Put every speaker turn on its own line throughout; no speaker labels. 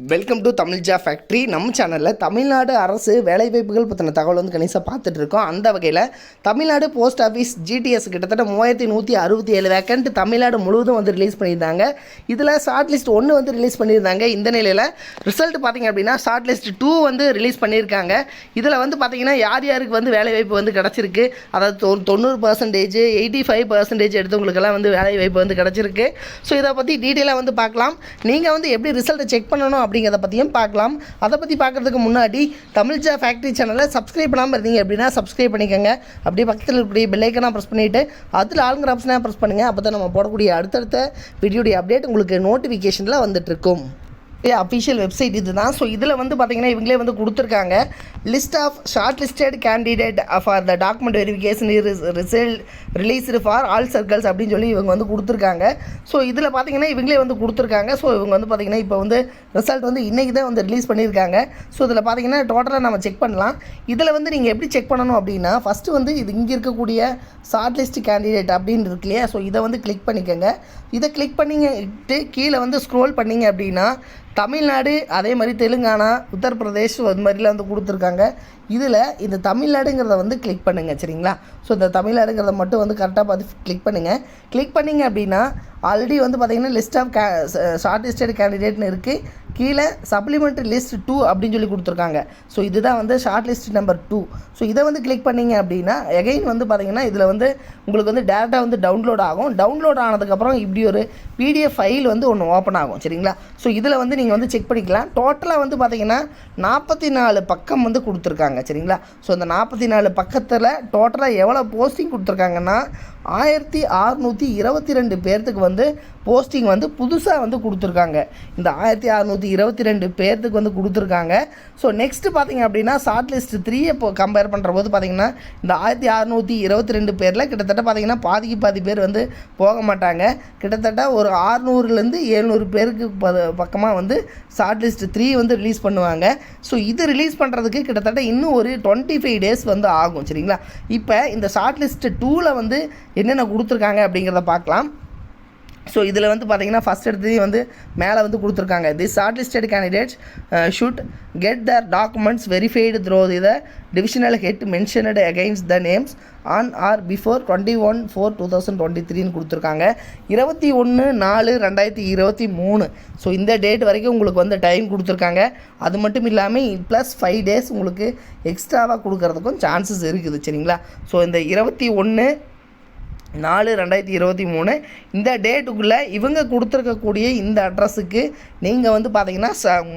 Welcome to Tamil ஜா factory. நம்ம சேனலில் தமிழ்நாடு அரசு வேலைவாய்ப்புகள் பற்றின தகவல் வந்து கணிசாக பார்த்துட்டு இருக்கோம். அந்த வகையில் தமிழ்நாடு போஸ்ட் ஆஃபீஸ் GTS கிட்டத்தட்ட 3167 வேக்கண்ட் தமிழ்நாடு முழுவதும் வந்து ரிலீஸ் பண்ணியிருந்தாங்க. இதில் ஷார்ட் லிஸ்ட் 1 வந்து ரிலீஸ் பண்ணியிருந்தாங்க. இந்த நிலையில் ரிசல்ட் பார்த்திங்க அப்படின்னா ஷார்ட் லிஸ்ட் 2 வந்து ரிலீஸ் பண்ணியிருக்காங்க. இதில் வந்து பார்த்திங்கன்னா யார் யாருக்கு வந்து வேலைவாய்ப்பு வந்து கிடச்சிருக்கு, அதாவது 90%, 85% எடுத்தவங்களுக்கெல்லாம் வந்து வேலைவாய்ப்பு வந்து கிடச்சிருக்கு. ஸோ இதை பற்றி டீட்டெயிலாக வந்து பார்க்கலாம். நீங்கள் வந்து எப்படி ரிசல்ட்டை செக் பண்ணணும் அப்படிங்கிறத பற்றியும் பார்க்கலாம். அதை பற்றி பார்க்குறதுக்கு முன்னாடி தமிழ் ஜா ஃபேக்ட்ரி சேனலை சப்ஸ்கிரைப் பண்ணாமல் இருந்தீங்க அப்படின்னா சப்ஸ்கிரைப் பண்ணிக்கோங்க. அப்படியே பக்கத்தில் இருக்கக்கூடிய பெல் ஐக்கனாக ப்ரெஸ் பண்ணிவிட்டு அதில் ஆளுங்கிற ஆப்ஷனாக ப்ரெஸ் பண்ணுங்கள். அப்போ தான் நம்ம போடக்கூடிய அடுத்தடுத்த வீடியோடைய அப்டேட் உங்களுக்கு நோட்டிஃபிகேஷனில் வந்துட்டுருக்கும். அஃபிஷியல் வெப்சைட் இது தான். ஸோ இதில் வந்து பார்த்திங்கன்னா இவங்களே வந்து கொடுத்துருக்காங்க, list of short listed candidate for the document verification result released for all circles அப்படின்னு சொல்லி இவங்க வந்து கொடுத்துருக்காங்க. ஸோ இதில் பார்த்திங்கன்னா இவங்களே வந்து கொடுத்துருக்காங்க. ஸோ இவங்க வந்து பார்த்திங்கன்னா இப்போ வந்து ரிசல்ட் வந்து இன்றைக்கி தான் வந்து ரிலீஸ் பண்ணியிருக்காங்க. ஸோ இதில் பார்த்திங்கன்னா டோட்டலாக நம்ம செக் பண்ணலாம். இதில் வந்து நீங்கள் எப்படி செக் பண்ணணும் அப்படின்னா, ஃபஸ்ட்டு வந்து இது இங்கே இருக்கக்கூடிய ஷார்ட் லிஸ்ட் கேண்டிடேட் அப்படின்னு இருக்கு இல்லையா, ஸோ இதை வந்து கிளிக் பண்ணிக்கோங்க. இதை கிளிக் பண்ணிட்டு கீழே வந்து ஸ்க்ரோல் பண்ணிங்க அப்படின்னா தமிழ்நாடு, அதே மாதிரி தெலுங்கானா, உத்தரப்பிரதேஷ் அது மாதிரிலாம் வந்து கொடுத்துருக்காங்க. இதில் இந்த தமிழ்நாடுங்கிறத வந்து கிளிக் பண்ணுங்கள், சரிங்களா? ஸோ இந்த தமிழ்நாடுங்கிறத மட்டும் வந்து கரெக்டாக பார்த்து கிளிக் பண்ணுங்கள். கிளிக் பண்ணிங்க அப்படின்னா ஆல்ரெடி வந்து பார்த்திங்கன்னா லிஸ்ட் ஆஃப் ஷார்ட் லிஸ்டட் கேண்டிடேட்னு இருக்குது. கீழே சப்ளிமெண்ட்ரி லிஸ்ட் 2 அப்படின்னு சொல்லி கொடுத்துருக்காங்க. ஸோ இதுதான் வந்து ஷார்ட் லிஸ்ட் நம்பர் 2. ஸோ இதை வந்து கிளிக் பண்ணிங்க அப்படின்னா எகைன் வந்து பார்த்திங்கன்னா இதில் வந்து உங்களுக்கு வந்து டேரெக்டாக வந்து டவுன்லோட் ஆகும். டவுன்லோட் ஆனதுக்கப்புறம் இப்படி ஒரு PDF ஃபைல் வந்து ஒன்று ஓப்பன் ஆகும், சரிங்களா? ஸோ இதில் வந்து நீங்கள் வந்து செக் பண்ணிக்கலாம். டோட்டலாக வந்து பார்த்திங்கன்னா 44 பக்கம் வந்து கொடுத்துருக்காங்க, சரிங்களா? ஸோ இந்த 44 பக்கத்தில் டோட்டலாக எவ்வளோ போஸ்டிங் கொடுத்துருக்காங்கன்னா 1622 பேர்த்துக்கு வந்து போஸ்டிங் வந்து புதுசாக வந்து கொடுத்துருக்காங்க. இந்த 1622 பேர்த்துக்கு வந்து கொடுத்துருக்காங்க. ஸோ நெக்ஸ்ட்டு பார்த்திங்க அப்படின்னா ஷார்ட் லிஸ்ட் 3 இப்போ கம்பேர் பண்ணுற போது பார்த்திங்கன்னா இந்த 1622 பேரில் கிட்டத்தட்ட பார்த்திங்கன்னா பாதி பேர் வந்து போக மாட்டாங்க. கிட்டத்தட்ட ஒரு 600லேருந்து 700 பேருக்கு பக்கமாக வந்து ஷார்ட் லிஸ்ட் 3 வந்து ரிலீஸ் பண்ணுவாங்க. ஸோ இது ரிலீஸ் பண்ணுறதுக்கு கிட்டத்தட்ட இன்னும் ஒரு 25 டேஸ் வந்து ஆகும், சரிங்களா? இப்போ இந்த ஷார்ட் லிஸ்ட் 2ல் வந்து என்னென்ன கொடுத்துருக்காங்க அப்படிங்கிறத பார்க்கலாம். ஸோ இதில் வந்து பார்த்திங்கன்னா ஃபஸ்ட் எடுத்து வந்து மேலே வந்து கொடுத்துருக்காங்க, this shortlisted candidates should get their documents verified through the divisional head mentioned against the names on or before 21/4/2023 கொடுத்துருக்காங்க. 21/4/2023. ஸோ இந்த டேட் வரைக்கும் உங்களுக்கு வந்து டைம் கொடுத்துருக்காங்க. அது மட்டும் இல்லாமல் +5 டேஸ் உங்களுக்கு எக்ஸ்ட்ராவாக கொடுக்கறதுக்கும் சான்சஸ் இருக்குது, சரிங்களா? ஸோ இந்த 21/4/2023 இந்த டேட்டுக்குள்ளே இவங்க கொடுத்துருக்கக்கூடிய இந்த அட்ரஸுக்கு நீங்கள் வந்து பார்த்தீங்கன்னா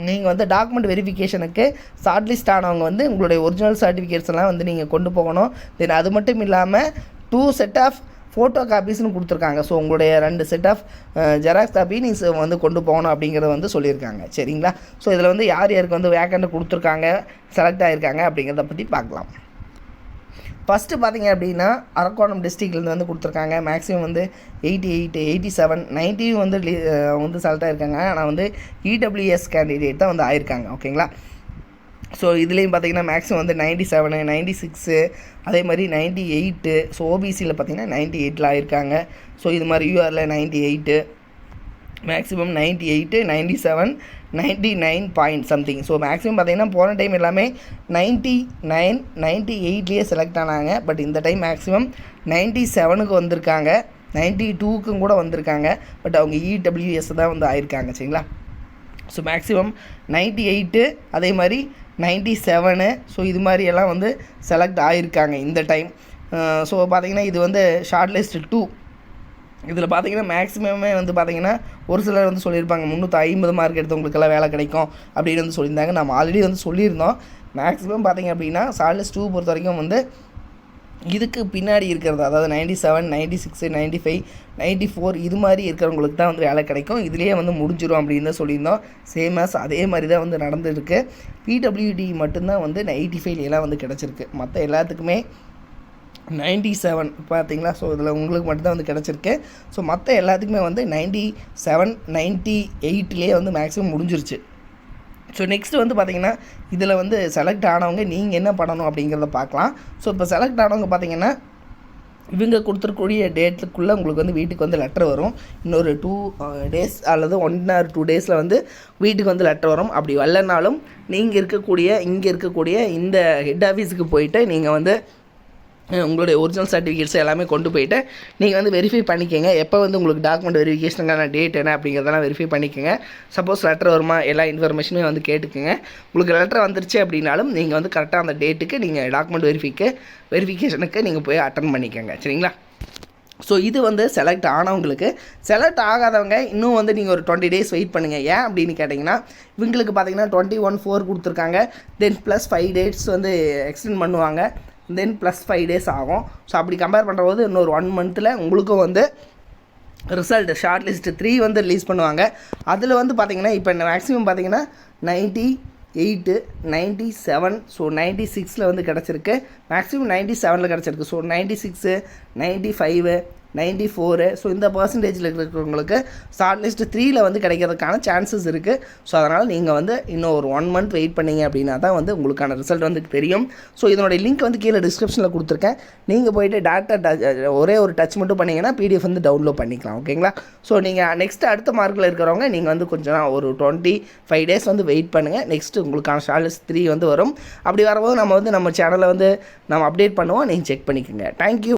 நீங்கள் வந்து டாக்குமெண்ட் வெரிஃபிகேஷனுக்கு ஷார்ட் லிஸ்ட் ஆனவங்க வந்து உங்களுடைய ஒரிஜினல் சர்டிஃபிகேட்ஸ் எல்லாம் வந்து நீங்கள் கொண்டு போகணும். தென் அது மட்டும் இல்லாமல் 2 செட் ஆஃப் ஃபோட்டோ காப்பீஸ்னு கொடுத்துருக்காங்க. ஸோ உங்களுடைய 2 செட் ஆஃப் ஜெராக்ஸ் காப்பி நீங்கள் வந்து கொண்டு போகணும் அப்படிங்கிறத வந்து சொல்லியிருக்காங்க, சரிங்களா? ஸோ இதில் வந்து யார் யாருக்கு வந்து வேக்கண்ட் கொடுத்துருக்காங்க, செலக்ட் ஆகியிருக்காங்க அப்படிங்கிறத பற்றி பார்க்கலாம். ஃபஸ்ட்டு பார்த்திங்க அப்படின்னா அரக்கோணம் டிஸ்ட்ரிக்ட்லேருந்து வந்து கொடுத்துருக்காங்க. மேக்ஸிமம் வந்து 88, 87, 90 வந்து வந்து செலக்ட் ஆகிருக்காங்க. ஆனால் வந்து EWS கேண்டிடேட் தான் வந்து ஆயிருக்காங்க, ஓகேங்களா? ஸோ இதுலேயும் பார்த்திங்கன்னா மேக்ஸிமம் வந்து 97, 96, அதே மாதிரி 98. ஸோ OBCயில் பார்த்திங்கன்னா 98 ஆயிருக்காங்க. ஸோ இது மாதிரி URL 98, maximum 98, 97, 99 point something. So maximum பார்த்திங்கன்னா போன டைம் எல்லாமே 99, 98லேயே செலக்ட் ஆனாங்க. பட் இந்த டைம் மேக்ஸிமம் 97க்கு வந்திருக்காங்க, 92க்கும் கூட வந்திருக்காங்க. பட் அவங்க EWS தான் வந்து ஆயிருக்காங்க, சரிங்களா? ஸோ மேக்ஸிமம் 98, அதே மாதிரி 97. ஸோ இது மாதிரி எல்லாம் வந்து செலக்ட் ஆகியிருக்காங்க இந்த டைம். ஸோ பார்த்திங்கன்னா இது வந்து ஷார்ட் லிஸ்ட் 2. இதில் பார்த்திங்கன்னா மேக்ஸிமமே வந்து பார்த்திங்கன்னா ஒரு சிலர் வந்து சொல்லியிருப்பாங்க 350 மார்க் எடுத்தவங்களுக்கெல்லாம் வேலை கிடைக்கும் அப்படின்னு வந்து சொல்லியிருந்தாங்க. நம்ம ஆல்ரெடி வந்து சொல்லியிருந்தோம். மேக்ஸிமம் பார்த்திங்க அப்படின்னா ஷார்ட் லிஸ்ட் 2 பொறுத்த வரைக்கும் வந்து இதுக்கு பின்னாடி இருக்கிறது, அதாவது 97, 96, 95, 94 இது மாதிரி இருக்கிறவங்களுக்கு தான் வந்து வேலை கிடைக்கும். இதுலேயே வந்து முடிஞ்சிடும் அப்படின்னு தான் சொல்லியிருந்தோம். சேமாஸ் அதே மாதிரி தான் வந்து நடந்துருக்கு. PWD மட்டும்தான் வந்து 85 வந்து கிடச்சிருக்கு. மற்ற எல்லாத்துக்குமே 97 பார்த்தீங்களா? ஸோ இதில் உங்களுக்கு மட்டும்தான் வந்து கிடச்சிருக்கு. ஸோ மற்ற எல்லாத்துக்குமே வந்து 97, 98லேயே வந்து மேக்ஸிமம் முடிஞ்சிருச்சு. ஸோ நெக்ஸ்ட்டு வந்து பார்த்திங்கன்னா இதில் வந்து செலக்ட் ஆனவங்க நீங்கள் என்ன பண்ணணும் அப்படிங்கிறத பார்க்கலாம். ஸோ இப்போ செலக்ட் ஆனவங்க பார்த்திங்கன்னா இவங்க கொடுத்துருக்கூடிய டேட்டுக்குள்ளே உங்களுக்கு வந்து வீட்டுக்கு வந்து லெட்டர் வரும். இன்னொரு 2 days அல்லது 1 or 2 days வந்து வீட்டுக்கு வந்து லெட்டர் வரும். அப்படி வரலனாலும் இங்கே இருக்கக்கூடிய இந்த ஹெட் ஆஃபீஸுக்கு போயிட்டு நீங்கள் வந்து உங்களுடைய ஒரிஜினல் சர்டிஃபிகேட்ஸ் எல்லாமே கொண்டு போயிட்டு நீங்கள் வந்து வெரிஃபை பண்ணிக்கோங்க. எப்போ வந்து உங்களுக்கு டாக்குமெண்ட் வெரிஃபிகேஷனுக்கான டேட் என்ன அப்படிங்கிறதெல்லாம் வெரிஃபை பண்ணிக்கோங்க. சப்போஸ் லெட்டர் வருமா எல்லா இன்ஃபர்மேஷனுமே வந்து கேட்டுக்குங்க. உங்களுக்கு லெட்டர் வந்துருச்சு அப்படின்னாலும் நீங்கள் வந்து கரெக்டாக அந்த டேட்டுக்கு நீங்கள் டாக்குமெண்ட் வெரிஃபிகேஷனுக்கு நீங்கள் போய் அட்டன் பண்ணிக்கோங்க. சரிங்களா? ஸோ இது வந்து செலக்ட் ஆனவங்களுக்கு. செலக்ட் ஆகாதவங்க இன்னும் வந்து நீங்கள் ஒரு 20 days வெயிட் பண்ணுங்கள். ஏன் அப்படின்னு கேட்டிங்கன்னா இவங்களுக்கு பார்த்தீங்கன்னா 21/4 கொடுத்துருக்காங்க. தென் +5 days வந்து எக்ஸ்டெண்ட் பண்ணுவாங்க. தென் +5 days ஆகும். ஸோ அப்படி கம்பேர் பண்ணுறபோது இன்னொரு 1 monthல் உங்களுக்கும் வந்து ரிசல்ட் ஷார்ட் லிஸ்ட் 3 வந்து ரிலீஸ் பண்ணுவாங்க. அதில் வந்து பார்த்திங்கன்னா இப்போ மேக்ஸிமம் பார்த்திங்கன்னா 98, 97, ஸோ 96 வந்து கிடச்சிருக்கு. மேக்ஸிமம் 97 கிடச்சிருக்கு. ஸோ 96, 95, 94, ஸோ இந்த பர்சன்டேஜில் இருக்கிறவங்களுக்கு ஷார்ட் லிஸ்ட் 3 வந்து கிடைக்கிறதுக்கான சான்சஸ் இருக்குது. ஸோ அதனால் நீங்கள் வந்து இன்னும் ஒரு 1 month வெயிட் பண்ணிங்க அப்படின்னா தான் வந்து உங்களுக்கான ரிசல்ட் வந்து தெரியும். ஸோ இதனுடைய லிங்க் வந்து கீழே டிஸ்கிரிப்ஷனில் கொடுத்துருக்கேன். நீங்கள் போய்ட்டு டேரக்டாக ஒரே ஒரு டச் மட்டும் பண்ணிங்கன்னா PDF வந்து டவுன்லோட் பண்ணிக்கலாம். ஓகேங்களா? ஸோ நீங்கள் நெக்ஸ்ட்டு அடுத்த மார்க்கில் இருக்கிறவங்க நீங்கள் வந்து கொஞ்சம் ஒரு 25 days வந்து வெயிட் பண்ணுங்கள். நெக்ஸ்ட்டு உங்களுக்கான ஷார்ட் லிஸ்ட் 3 வந்து வரும். அப்படி வரும்போது நம்ம சேனலை வந்து நம்ம அப்டேட் பண்ணுவோம். நீங்கள் செக் பண்ணிக்கோங்க. தேங்க்யூ.